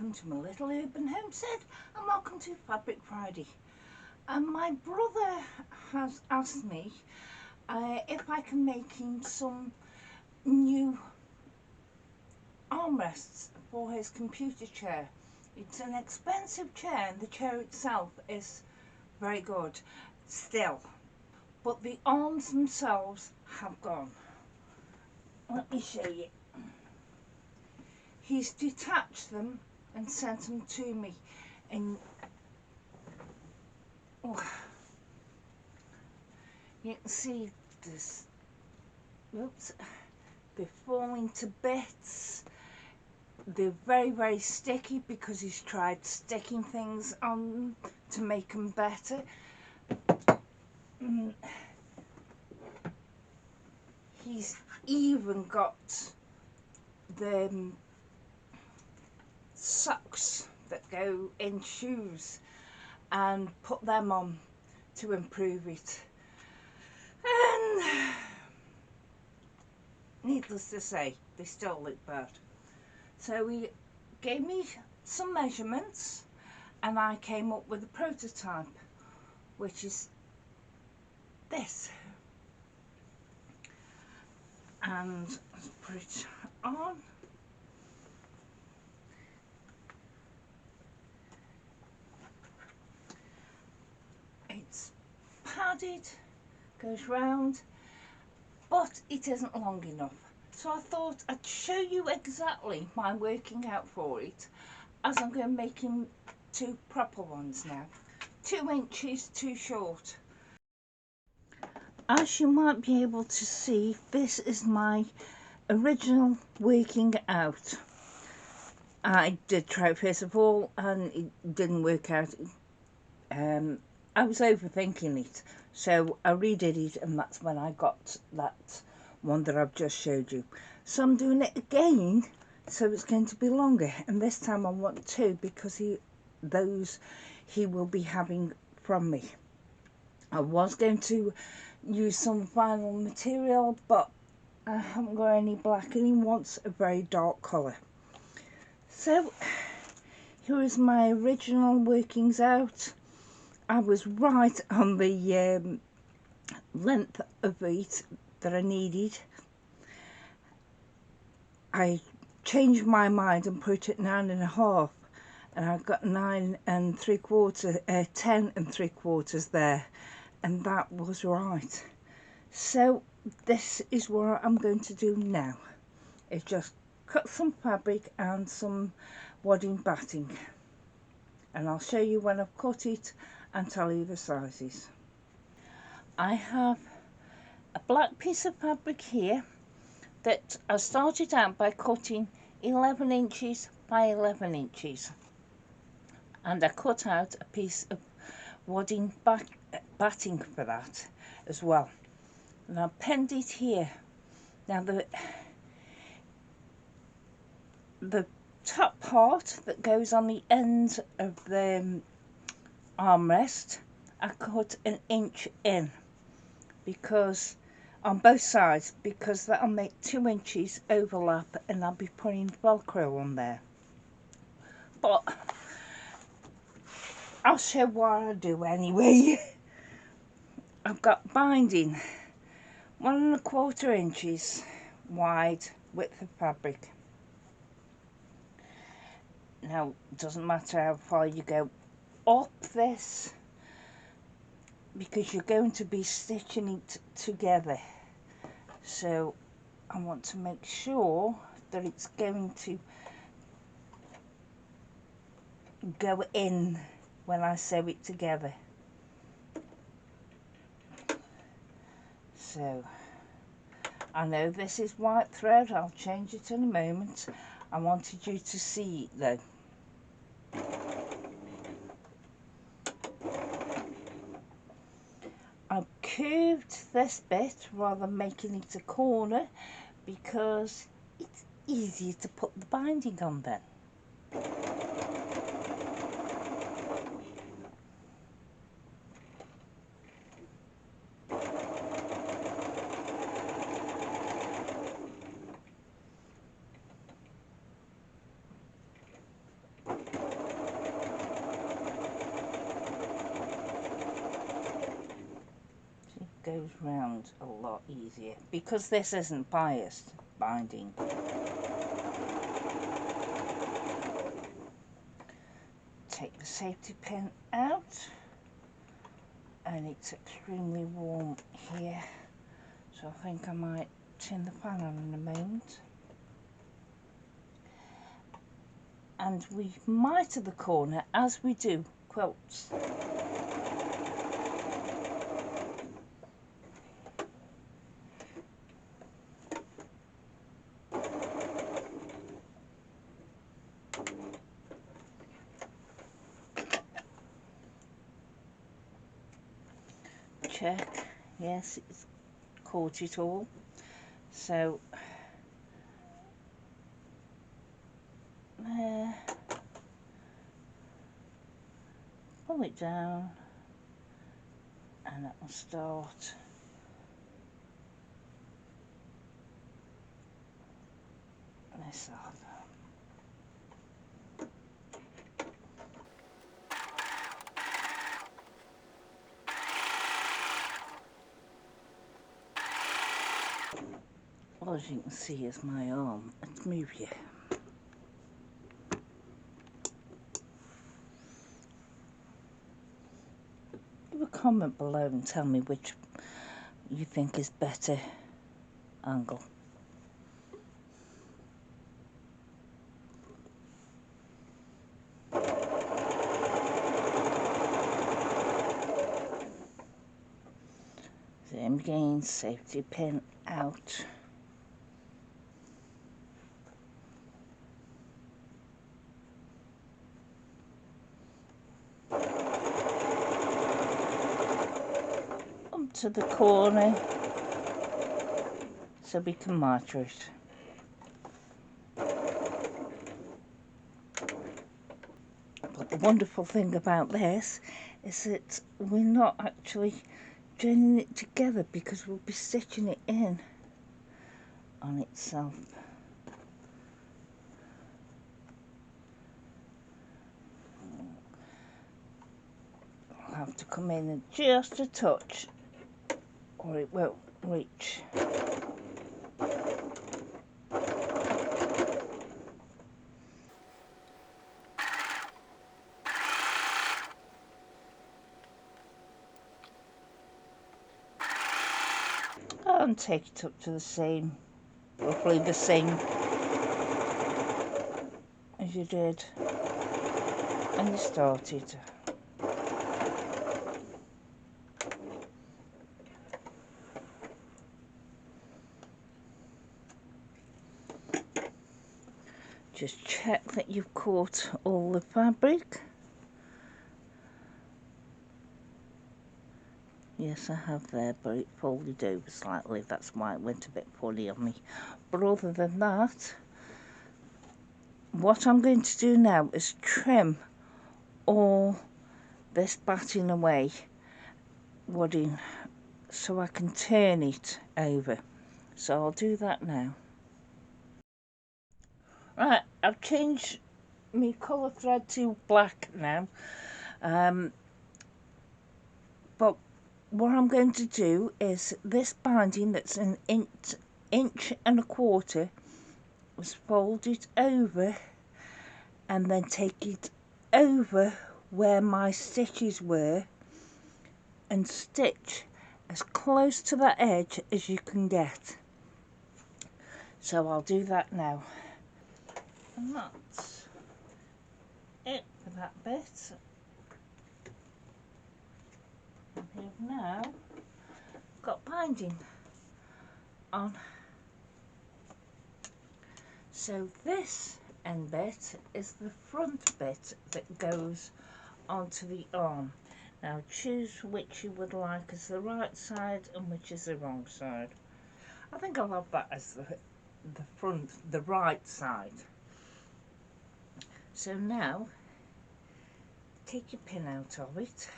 welcome to my little urban homestead, and welcome to Fabric Friday. And my brother has asked me if I can make him some new armrests for his computer chair. It's an expensive chair and the chair itself is very good still, but the arms themselves have gone. Let me show you. He's detached them and sent them to me, and you can see this. Oops, they're falling to bits. They're very sticky because he's tried sticking things on to make them better. He's even got the socks that go in shoes and put them on to improve it, and needless to say they still look bad. So he gave me some measurements and I came up with a prototype, which is this, and let's put it on. It's padded, goes round, but it isn't long enough. So I thought I'd show you exactly my working out for it, as I'm going to make him two proper ones now. 2 inches too short. As you might be able to see, this is my original working out. I did try it first of all and it didn't work out. I was overthinking it, so I redid it, and that's when I got that one that I've just showed you. So I'm doing it again, so it's going to be longer, and this time I want 2 because he will be having from me. I was going to use some vinyl material, but I haven't got any black and he wants a very dark colour. So here is my original workings out. I was right on the length of it that I needed. I changed my mind and put it 9.5, and I got 9 3/4, 10 3/4 there, and that was right. So this is what I'm going to do now, is just cut some fabric and some wadding batting, and I'll show you when I've cut it and tell you the sizes. I have a black piece of fabric here that I started out by cutting 11 inches by 11 inches, and I cut out a piece of wadding batting for that as well, and I penned it here. Now the top part that goes on the end of the armrest I cut 1 inch in, because on both sides, because that'll make 2 inches overlap, and I'll be putting Velcro on there. But I'll show what I do anyway. I've got binding 1 1/4 inches wide width of fabric. Now it doesn't matter how far you go up this, because you're going to be stitching it together, so I want to make sure that it's going to go in when I sew it together. So I know this is white thread, I'll change it in a moment. I wanted you to see it though. I've curved this bit rather than making it a corner, because it's easier to put the binding on then. goes round a lot easier because this isn't biased binding. Take the safety pin out, and it's extremely warm here, so I think I might turn the fan on in a moment. And we mitre the corner as we do quilts. Check, yes, it's caught it all. So there, pull it down, and that will start. This off. Well, as you can see, is my arm. Let's move you. Leave a comment below and tell me which you think is better angle. Same again, safety pin out. Up to the corner so we can mitre it. But the wonderful thing about this is that we're not actually joining it together because we'll be stitching it in on itself. I'll have to come in and just a touch or it won't reach. And take it up to the same, roughly the same as you did when you started. Just check that you've caught all the fabric. Yes, I have there, but it folded over slightly. That's why it went a bit funny on me. But other than that, what I'm going to do now is trim all this batting away wadding so I can turn it over. So I'll do that now. Right, I've changed my colour thread to black now. But what I'm going to do is this binding that's an inch and a quarter was fold it over and then take it over where my stitches were and stitch as close to that edge as you can get. So I'll do that now. And that's it for that bit. We have now got binding on. So this end bit is the front bit that goes onto the arm. Now choose which you would like as the right side and which is the wrong side. I think I'll have that as the front, the right side. So now take your pin out of it,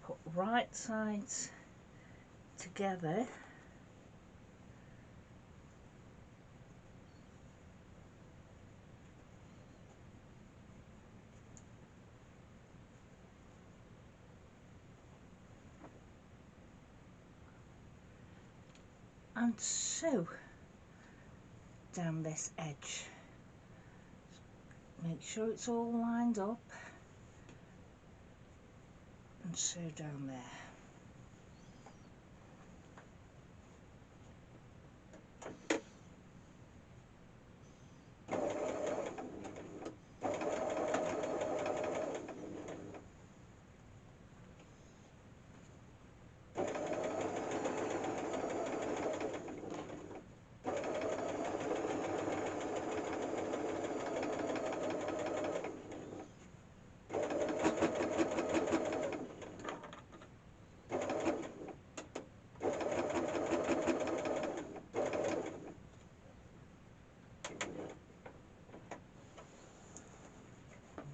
put right sides together, and sew down this edge. Make sure it's all lined up and sew down there.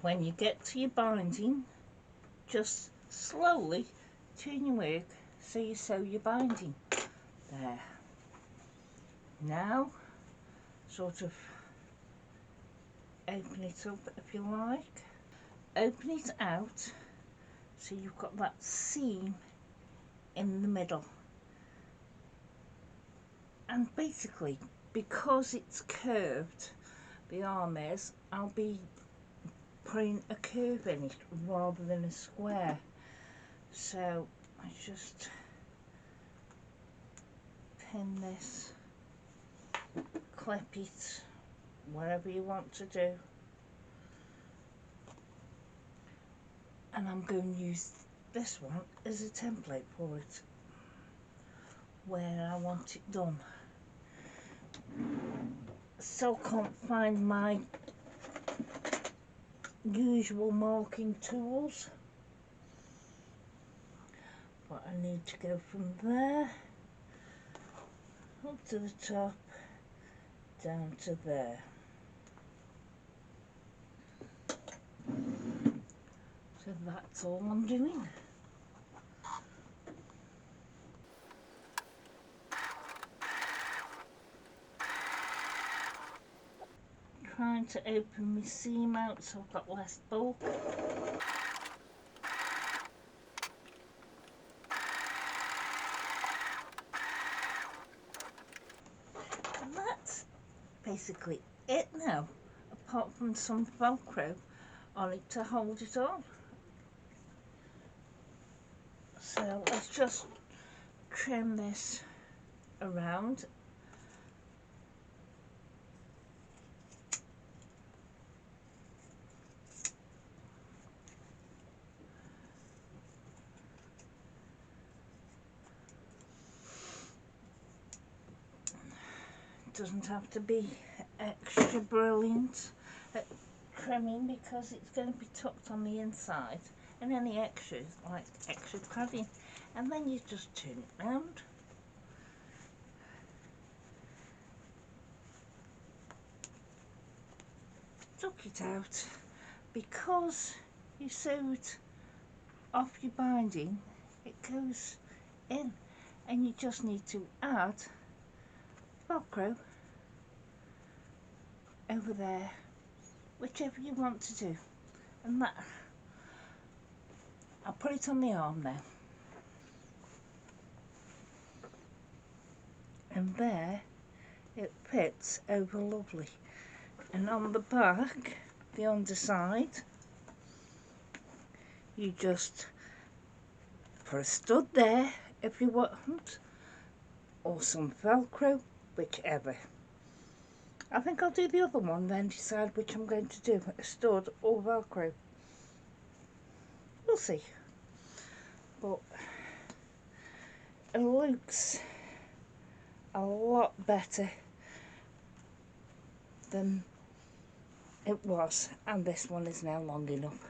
When you get to your binding, just slowly turn your work so you sew your binding. There. Now, sort of open it up if you like. Open it out so you've got that seam in the middle. And basically, because it's curved, the arm is, I'll be putting a curve in it rather than a square. So I just pin this, clip it, whatever you want to do. And I'm going to use this one as a template for it, where I want it done. Still can't find my usual marking tools, but I need to go from there up to the top, down to there. So that's all I'm doing. Trying to open my seam out so I've got less bulk. And that's basically it now, apart from some Velcro on it to hold it on. So let's just trim this around. Doesn't have to be extra brilliant at trimming because it's going to be tucked on the inside, and any extras like extra padding, and then you just turn it round. Tuck it out. Because you sewed off your binding, it goes in, and you just need to add Velcro over there, whichever you want to do. And that, I'll put it on the arm now. And there it fits over lovely. And on the back, the underside, you just put a stud there if you want, or some Velcro, whichever. I think I'll do the other one then, decide which I'm going to do, a stud or Velcro. We'll see. But it looks a lot better than it was, and this one is now long enough.